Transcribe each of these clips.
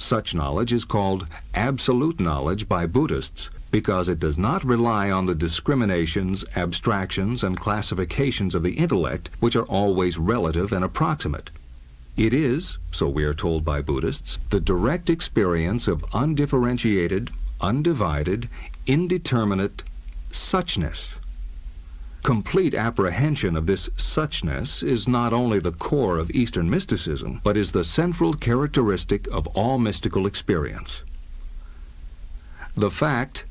Such knowledge is called absolute knowledge by Buddhists because it does not rely on the discriminations, abstractions, and classifications of the intellect, which are always relative and approximate. It is, so we are told by Buddhists, the direct experience of undifferentiated, undivided, indeterminate suchness. Complete apprehension of this suchness is not only the core of Eastern mysticism, but is the central characteristic of all mystical experience. The fact,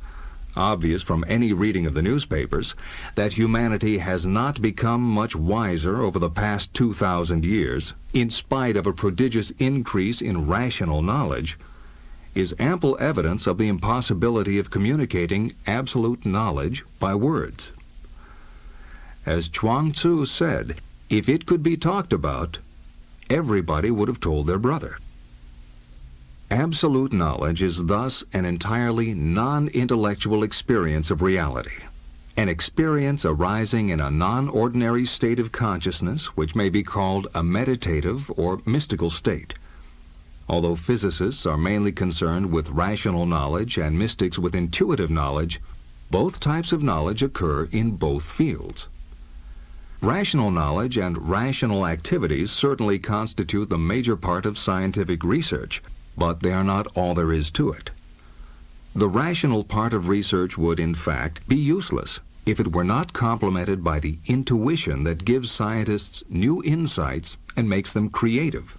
obvious from any reading of the newspapers, that humanity has not become much wiser over the past 2,000 years, in spite of a prodigious increase in rational knowledge, is ample evidence of the impossibility of communicating absolute knowledge by words. As Chuang Tzu said, if it could be talked about, everybody would have told their brother. Absolute knowledge is thus an entirely non-intellectual experience of reality, an experience arising in a non-ordinary state of consciousness which may be called a meditative or mystical state. Although physicists are mainly concerned with rational knowledge and mystics with intuitive knowledge, both types of knowledge occur in both fields. Rational knowledge and rational activities certainly constitute the major part of scientific research, but they are not all there is to it. The rational part of research would, in fact, be useless if it were not complemented by the intuition that gives scientists new insights and makes them creative.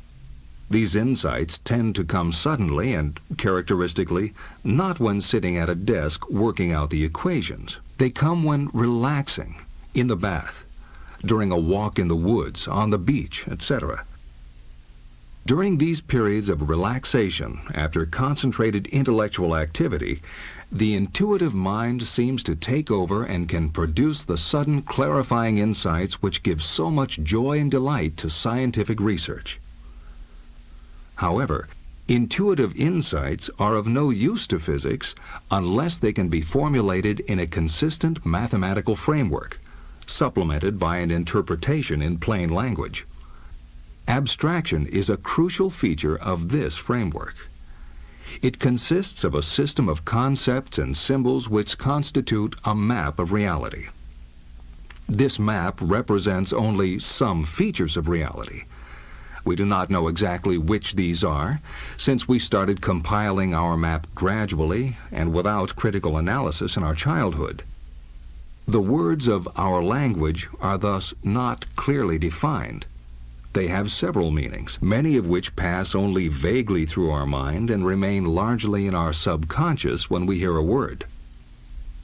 These insights tend to come suddenly and, characteristically, not when sitting at a desk working out the equations. They come when relaxing, in the bath, during a walk in the woods, on the beach, etc. During these periods of relaxation, after concentrated intellectual activity, the intuitive mind seems to take over and can produce the sudden clarifying insights which give so much joy and delight to scientific research. However, intuitive insights are of no use to physics unless they can be formulated in a consistent mathematical framework, supplemented by an interpretation in plain language. Abstraction is a crucial feature of this framework. It consists of a system of concepts and symbols which constitute a map of reality. This map represents only some features of reality. We do not know exactly which these are, since we started compiling our map gradually and without critical analysis in our childhood. The words of our language are thus not clearly defined. They have several meanings, many of which pass only vaguely through our mind and remain largely in our subconscious when we hear a word.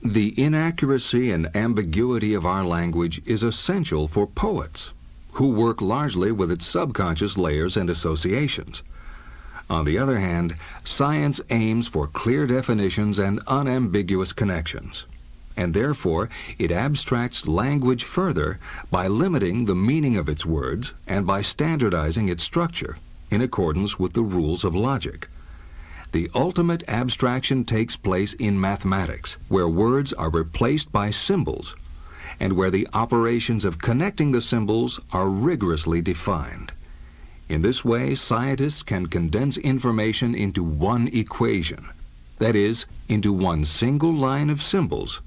The inaccuracy and ambiguity of our language is essential for poets, who work largely with its subconscious layers and associations. On the other hand, science aims for clear definitions and unambiguous connections, and therefore it abstracts language further by limiting the meaning of its words and by standardizing its structure in accordance with the rules of logic. The ultimate abstraction takes place in mathematics, where words are replaced by symbols, and where the operations of connecting the symbols are rigorously defined. In this way, scientists can condense information into one equation, that is, into one single line of symbols,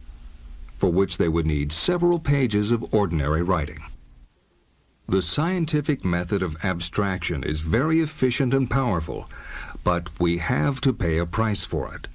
for which they would need several pages of ordinary writing. The scientific method of abstraction is very efficient and powerful, but we have to pay a price for it.